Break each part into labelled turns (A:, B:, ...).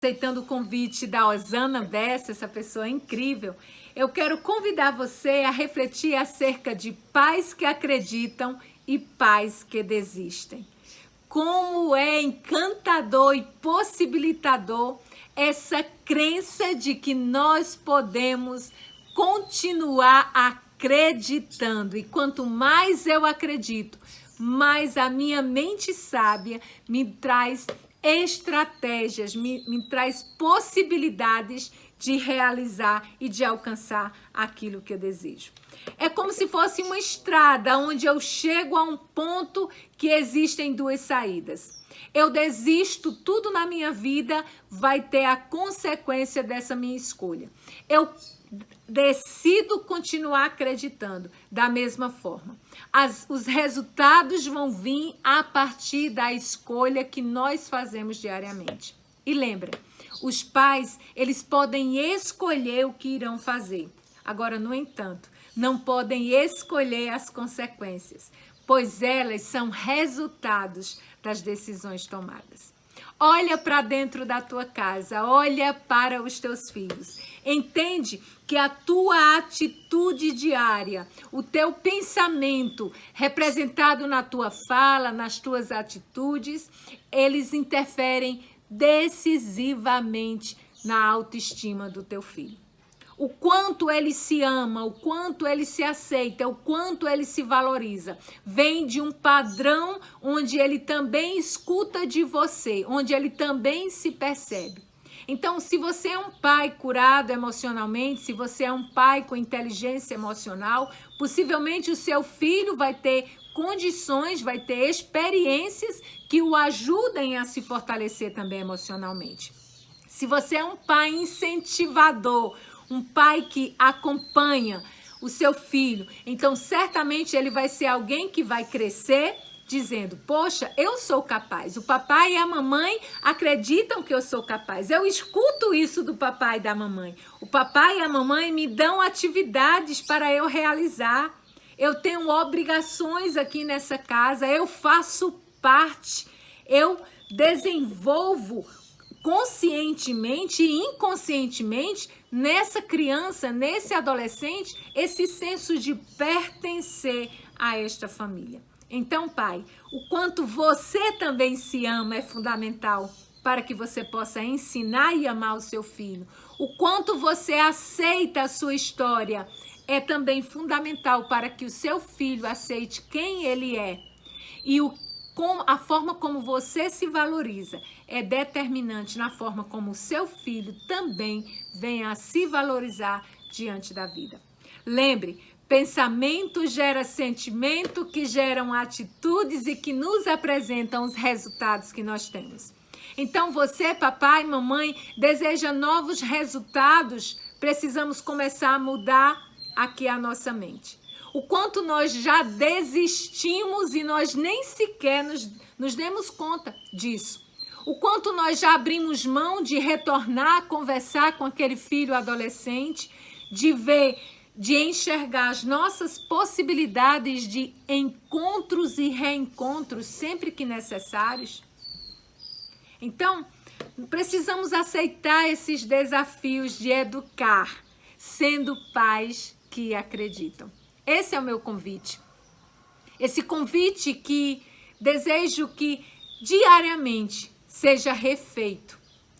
A: Aceitando o convite da Osana Bessa, essa pessoa incrível, eu quero convidar você a refletir acerca de pais que acreditam e pais que desistem. Como é encantador e possibilitador essa crença de que nós podemos continuar acreditando. E quanto mais eu acredito, mais a minha mente sábia me traz estratégias, me traz possibilidades de realizar e de alcançar aquilo que eu desejo. É como se fosse uma estrada onde eu chego a um ponto que existem duas saídas. Eu desisto, tudo na minha vida vai ter a consequência dessa minha escolha. Eu decido continuar acreditando da mesma forma. Os resultados vão vir a partir da escolha que nós fazemos diariamente. E lembra, os pais, eles podem escolher o que irão fazer. Agora, no entanto, não podem escolher as consequências, pois elas são resultados das decisões tomadas. Olha para dentro da tua casa, olha para os teus filhos. Entende que a tua atitude diária, o teu pensamento representado na tua fala, nas tuas atitudes, eles interferem decisivamente na autoestima do teu filho. O quanto ele se ama, o quanto ele se aceita, o quanto ele se valoriza, vem de um padrão onde ele também escuta de você, onde ele também se percebe. Então, se você é um pai curado emocionalmente, se você é um pai com inteligência emocional, possivelmente o seu filho vai ter condições, vai ter experiências que o ajudem a se fortalecer também emocionalmente. Se você é um pai incentivador, um pai que acompanha o seu filho, então certamente ele vai ser alguém que vai crescer dizendo, poxa, eu sou capaz. O papai e a mamãe acreditam que eu sou capaz. Eu escuto isso do papai e da mamãe. O papai e a mamãe me dão atividades para eu realizar. Eu tenho obrigações aqui nessa casa, eu faço parte, eu desenvolvo conscientemente e inconscientemente nessa criança, nesse adolescente, esse senso de pertencer a esta família. Então, pai, o quanto você também se ama é fundamental para que você possa ensinar e amar o seu filho. O quanto você aceita a sua história é também fundamental para que o seu filho aceite quem ele é. E a forma como você se valoriza é determinante na forma como o seu filho também venha a se valorizar diante da vida. Lembre, pensamento gera sentimento, que geram atitudes e que nos apresentam os resultados que nós temos. Então você, papai, mamãe, deseja novos resultados, precisamos começar a mudar aqui a nossa mente. O quanto nós já desistimos e nós nem sequer nos demos conta disso. O quanto nós já abrimos mão de retornar, conversar com aquele filho adolescente, de ver, de enxergar as nossas possibilidades de encontros e reencontros sempre que necessários. Então, precisamos aceitar esses desafios de educar, sendo pais que acreditam. Esse é o meu convite. Esse convite que desejo que diariamente seja refeito,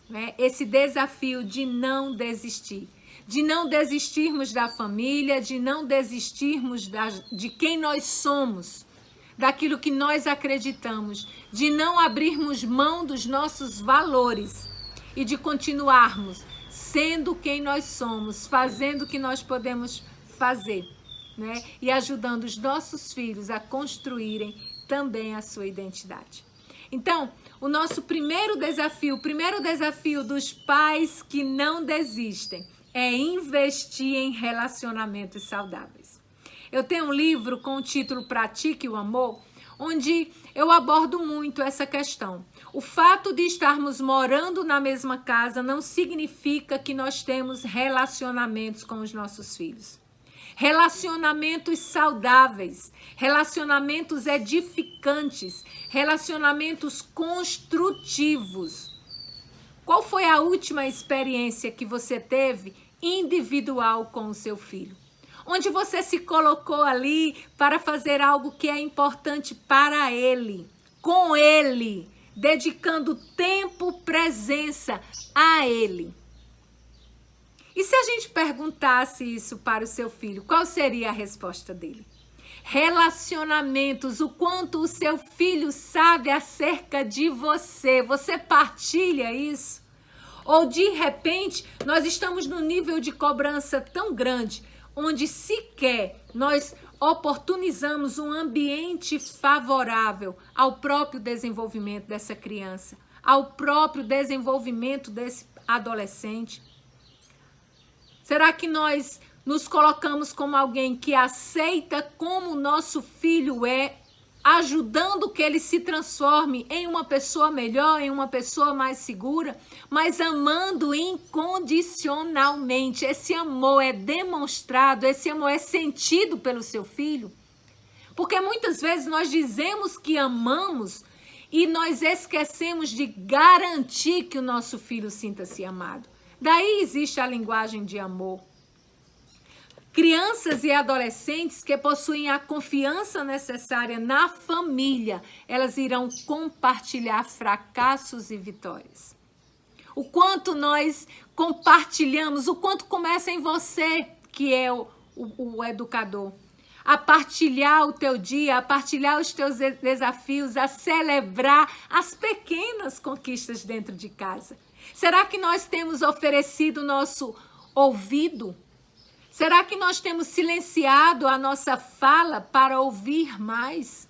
A: né? Esse desafio de não desistir. De não desistirmos da família, de não desistirmos de quem nós somos, daquilo que nós acreditamos, de não abrirmos mão dos nossos valores e de continuarmos sendo quem nós somos, fazendo o que nós podemos fazer, né? E ajudando os nossos filhos a construírem também a sua identidade. Então, o nosso primeiro desafio dos pais que não desistem é investir em relacionamentos saudáveis. Eu tenho um livro com o título Pratique o Amor, onde eu abordo muito essa questão. O fato de estarmos morando na mesma casa não significa que nós temos relacionamentos com os nossos filhos. Relacionamentos saudáveis, relacionamentos edificantes, relacionamentos construtivos. Qual foi a última experiência que você teve individual com o seu filho? Onde você se colocou ali para fazer algo que é importante para ele, com ele, dedicando tempo, presença a ele. E se a gente perguntasse isso para o seu filho, qual seria a resposta dele? Relacionamentos, o quanto o seu filho sabe acerca de você. Você partilha isso? Ou de repente nós estamos num nível de cobrança tão grande, onde sequer nós oportunizamos um ambiente favorável ao próprio desenvolvimento dessa criança, ao próprio desenvolvimento desse adolescente? Será que nós nos colocamos como alguém que aceita como o nosso filho é, ajudando que ele se transforme em uma pessoa melhor, em uma pessoa mais segura, mas amando incondicionalmente? Esse amor é demonstrado, esse amor é sentido pelo seu filho? Porque muitas vezes nós dizemos que amamos e nós esquecemos de garantir que o nosso filho sinta-se amado. Daí existe a linguagem de amor. Crianças e adolescentes que possuem a confiança necessária na família, elas irão compartilhar fracassos e vitórias. O quanto nós compartilhamos, o quanto começa em você, que é o educador, a partilhar o teu dia, a partilhar os teus desafios, a celebrar as pequenas conquistas dentro de casa. Será que nós temos oferecido o nosso ouvido? Será que nós temos silenciado a nossa fala para ouvir mais?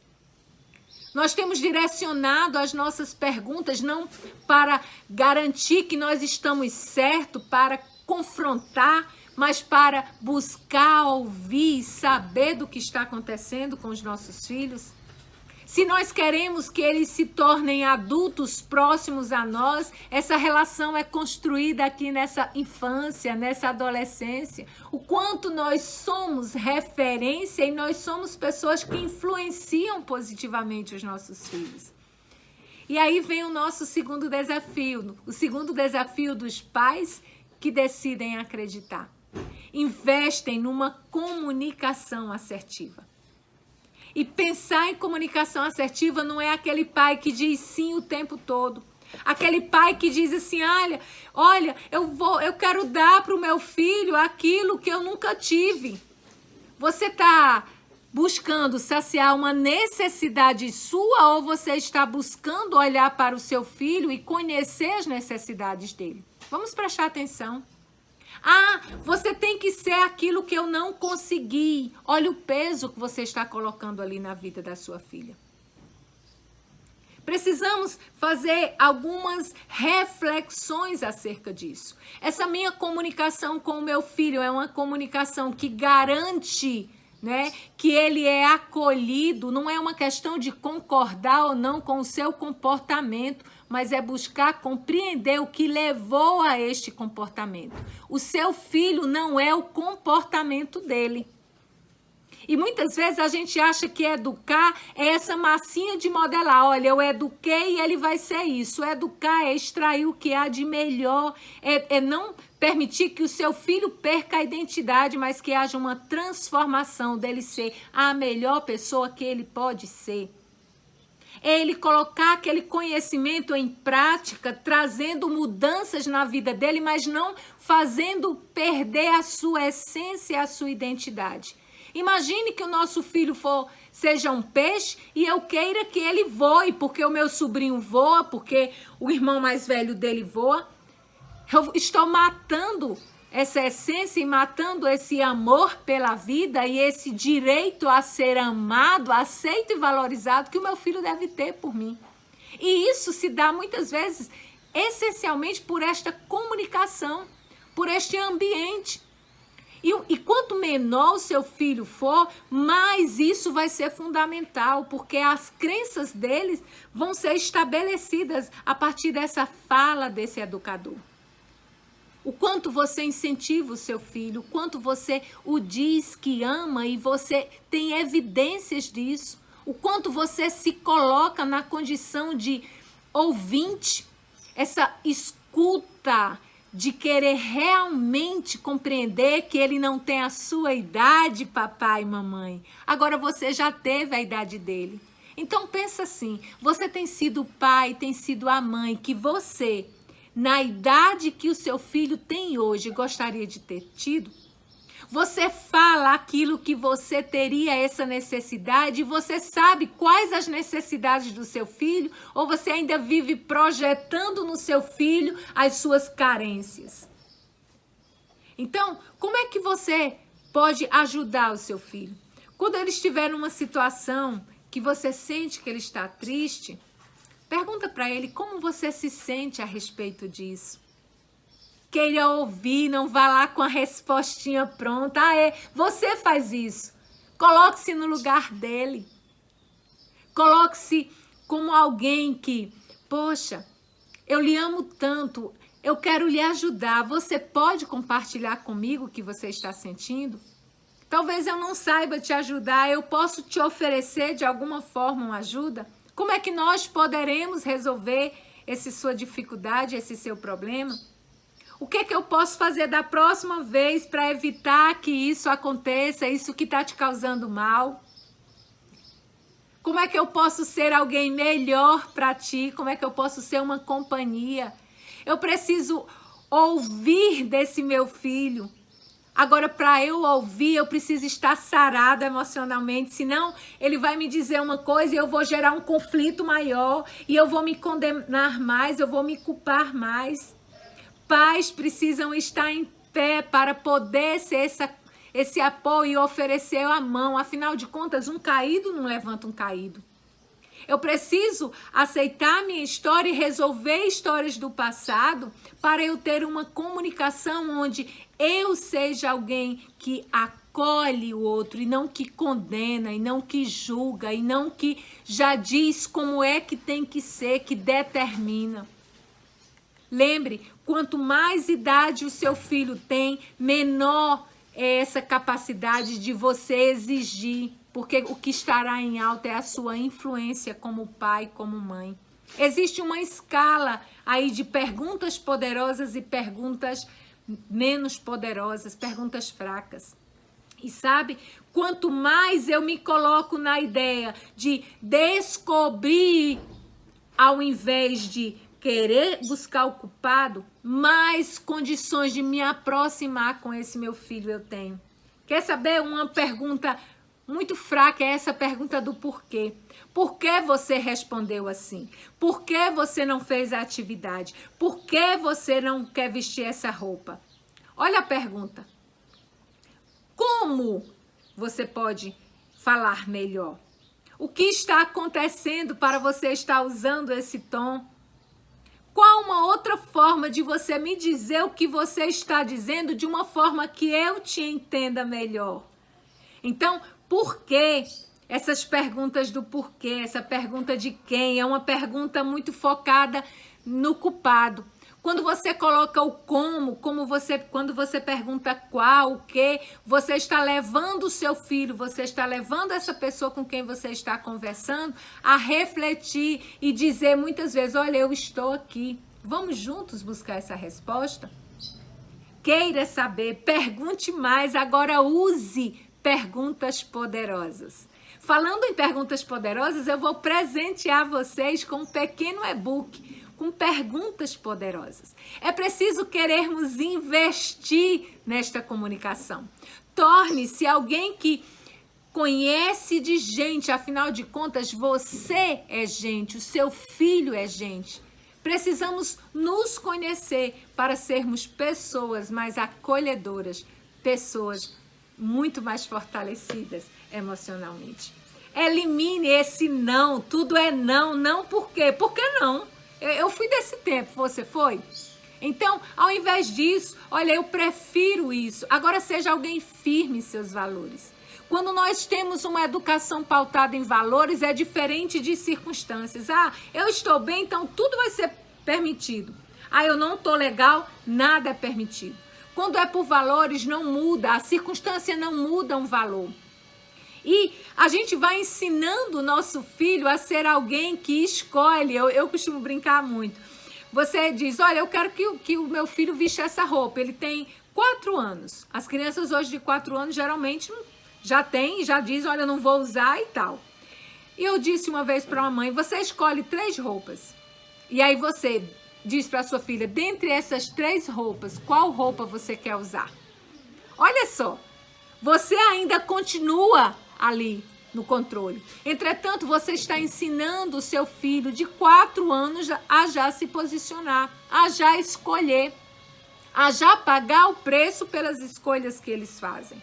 A: Nós temos direcionado as nossas perguntas não para garantir que nós estamos certos, para confrontar, mas para buscar, ouvir e saber do que está acontecendo com os nossos filhos? Se nós queremos que eles se tornem adultos próximos a nós, essa relação é construída aqui nessa infância, nessa adolescência. O quanto nós somos referência e nós somos pessoas que influenciam positivamente os nossos filhos. E aí vem o nosso segundo desafio, o segundo desafio dos pais que decidem acreditar. Investem numa comunicação assertiva. E pensar em comunicação assertiva não é aquele pai que diz sim o tempo todo. Aquele pai que diz assim, olha, eu quero dar para o meu filho aquilo que eu nunca tive. Você está buscando saciar uma necessidade sua ou você está buscando olhar para o seu filho e conhecer as necessidades dele? Vamos prestar atenção. Você tem que ser aquilo que eu não consegui. Olha o peso que você está colocando ali na vida da sua filha. Precisamos fazer algumas reflexões acerca disso. Essa minha comunicação com o meu filho é uma comunicação que garante, né, que ele é acolhido. Não é uma questão de concordar ou não com o seu comportamento, mas é buscar compreender o que levou a este comportamento. O seu filho não é o comportamento dele. E muitas vezes a gente acha que educar é essa massinha de modelar. Olha, eu eduquei e ele vai ser isso. Educar é extrair o que há de melhor, é não permitir que o seu filho perca a identidade, mas que haja uma transformação dele ser a melhor pessoa que ele pode ser. É ele colocar aquele conhecimento em prática, trazendo mudanças na vida dele, mas não fazendo perder a sua essência e a sua identidade. Imagine que o nosso filho seja um peixe e eu queira que ele voe, porque o meu sobrinho voa, porque o irmão mais velho dele voa. Eu estou matando essa essência e matando esse amor pela vida e esse direito a ser amado, aceito e valorizado que o meu filho deve ter por mim. E isso se dá muitas vezes, essencialmente por esta comunicação, por este ambiente. E quanto menor o seu filho for, mais isso vai ser fundamental, porque as crenças deles vão ser estabelecidas a partir dessa fala desse educador. O quanto você incentiva o seu filho, o quanto você o diz que ama e você tem evidências disso. O quanto você se coloca na condição de ouvinte, essa escuta dificulta de querer realmente compreender que ele não tem a sua idade, papai e mamãe. Agora você já teve a idade dele. Então pensa assim, você tem sido o pai, tem sido a mãe que você, na idade que o seu filho tem hoje, gostaria de ter tido? Você fala aquilo que você teria essa necessidade, você sabe quais as necessidades do seu filho, ou você ainda vive projetando no seu filho as suas carências? Então, como é que você pode ajudar o seu filho? Quando ele estiver numa situação que você sente que ele está triste, pergunta para ele como você se sente a respeito disso. Queira ouvir, não vá lá com a respostinha pronta. Você faz isso. Coloque-se no lugar dele. Coloque-se como alguém que, poxa, eu lhe amo tanto, eu quero lhe ajudar. Você pode compartilhar comigo o que você está sentindo? Talvez eu não saiba te ajudar, eu posso te oferecer de alguma forma uma ajuda? Como é que nós poderemos resolver essa sua dificuldade, esse seu problema? O que é que eu posso fazer da próxima vez para evitar que isso aconteça, isso que está te causando mal? Como é que eu posso ser alguém melhor para ti? Como é que eu posso ser uma companhia? Eu preciso ouvir desse meu filho. Agora, para eu ouvir, eu preciso estar sarada emocionalmente, senão ele vai me dizer uma coisa e eu vou gerar um conflito maior, e eu vou me condenar mais, eu vou me culpar mais. Pais precisam estar em pé para poder ser esse apoio e oferecer a mão. Afinal de contas, um caído não levanta um caído. Eu preciso aceitar minha história e resolver histórias do passado para eu ter uma comunicação onde eu seja alguém que acolhe o outro e não que condena, e não que julga, e não que já diz como é que tem que ser, que determina. Lembre, quanto mais idade o seu filho tem, menor é essa capacidade de você exigir, porque o que estará em alta é a sua influência como pai, como mãe. Existe uma escala aí de perguntas poderosas e perguntas menos poderosas, perguntas fracas. E sabe, quanto mais eu me coloco na ideia de descobrir, ao invés de querer buscar o culpado, mais condições de me aproximar com esse meu filho eu tenho. Quer saber? Uma pergunta muito fraca é essa pergunta do porquê. Por que você respondeu assim? Por que você não fez a atividade? Por que você não quer vestir essa roupa? Olha a pergunta. Como você pode falar melhor? O que está acontecendo para você estar usando esse tom? Qual uma outra forma de você me dizer o que você está dizendo de uma forma que eu te entenda melhor? Então, por quê? Essas perguntas do porquê, essa pergunta de quem, é uma pergunta muito focada no culpado. Quando você coloca o como, quando você pergunta qual, o que, você está levando o seu filho, você está levando essa pessoa com quem você está conversando a refletir e dizer muitas vezes, olha, eu estou aqui. Vamos juntos buscar essa resposta? Queira saber, pergunte mais, agora use perguntas poderosas. Falando em perguntas poderosas, eu vou presentear vocês com um pequeno e-book com perguntas poderosas. É preciso querermos investir nesta comunicação. Torne-se alguém que conhece de gente, afinal de contas, você é gente, o seu filho é gente. Precisamos nos conhecer para sermos pessoas mais acolhedoras, pessoas muito mais fortalecidas emocionalmente. Elimine esse não, tudo é não, não por quê? Por que não? Eu fui desse tempo, você foi? Então, ao invés disso, olha, eu prefiro isso. Agora seja alguém firme em seus valores. Quando nós temos uma educação pautada em valores, é diferente de circunstâncias. Ah, eu estou bem, então tudo vai ser permitido. Ah, eu não estou legal, nada é permitido. Quando é por valores, não muda, a circunstância não muda um valor. E a gente vai ensinando o nosso filho a ser alguém que escolhe. Eu costumo brincar muito. Você diz, olha, eu quero que o meu filho vista essa roupa. Ele tem 4 anos. As crianças hoje de 4 anos geralmente já diz, olha, eu não vou usar e tal. E eu disse uma vez para uma mãe, você escolhe 3 roupas. E aí você diz para sua filha, dentre essas 3 roupas, qual roupa você quer usar? Olha só, você ainda continua ali no controle. Entretanto, você está ensinando o seu filho de 4 anos a já se posicionar, a já escolher, a já pagar o preço pelas escolhas que eles fazem.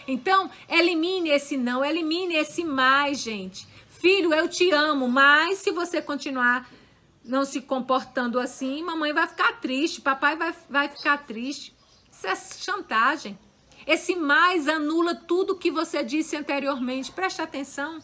A: Então, elimine esse não, elimine esse mais, gente. Filho, eu te amo, mas se você continuar não se comportando assim, mamãe vai ficar triste, papai vai ficar triste. Isso é chantagem. Esse mais anula tudo que você disse anteriormente. Preste atenção.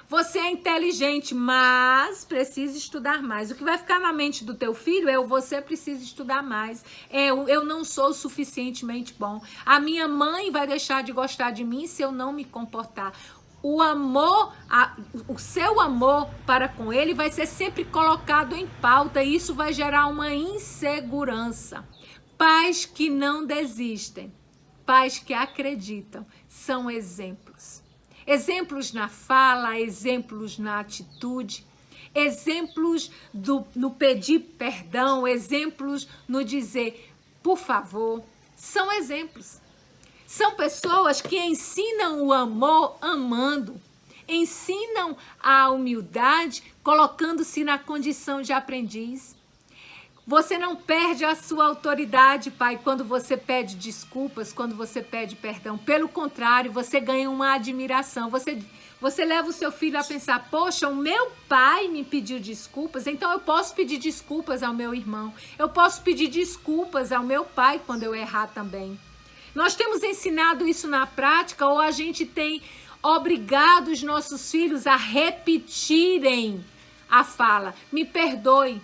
A: Você é inteligente, mas precisa estudar mais. O que vai ficar na mente do teu filho é você precisa estudar mais. Eu não sou suficientemente bom. A minha mãe vai deixar de gostar de mim se eu não me comportar. O amor, o seu amor para com ele vai ser sempre colocado em pauta e isso vai gerar uma insegurança. Pais que não desistem. Pais que acreditam, são exemplos. Exemplos na fala, exemplos na atitude, exemplos no pedir perdão, exemplos no dizer, por favor, são exemplos. São pessoas que ensinam o amor amando, ensinam a humildade colocando-se na condição de aprendiz. Você não perde a sua autoridade, pai, quando você pede desculpas, quando você pede perdão. Pelo contrário, você ganha uma admiração. Você leva o seu filho a pensar, poxa, o meu pai me pediu desculpas, então eu posso pedir desculpas ao meu irmão. Eu posso pedir desculpas ao meu pai quando eu errar também. Nós temos ensinado isso na prática ou a gente tem obrigado os nossos filhos a repetirem a fala, me perdoe.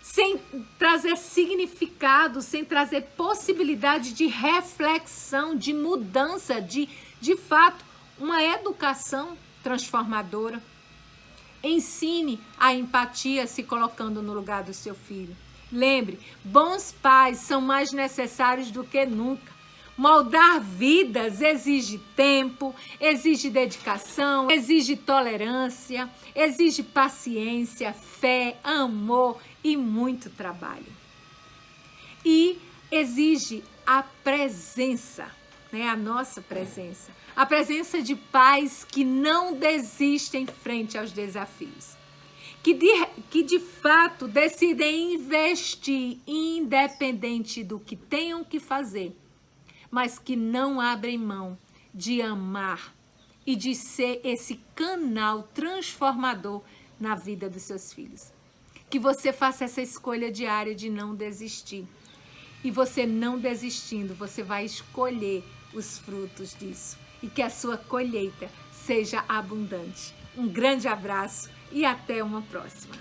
A: Sem trazer significado, sem trazer possibilidade de reflexão, de mudança, de fato, uma educação transformadora. Ensine a empatia se colocando no lugar do seu filho. Lembre, bons pais são mais necessários do que nunca. Moldar vidas exige tempo, exige dedicação, exige tolerância, exige paciência, fé, amor e muito trabalho. E exige a presença, né? A nossa presença. A presença de pais que não desistem frente aos desafios. Que de fato decidem investir independente do que tenham que fazer, mas que não abrem mão de amar e de ser esse canal transformador na vida dos seus filhos. Que você faça essa escolha diária de não desistir. E você não desistindo, você vai escolher os frutos disso. E que a sua colheita seja abundante. Um grande abraço e até uma próxima.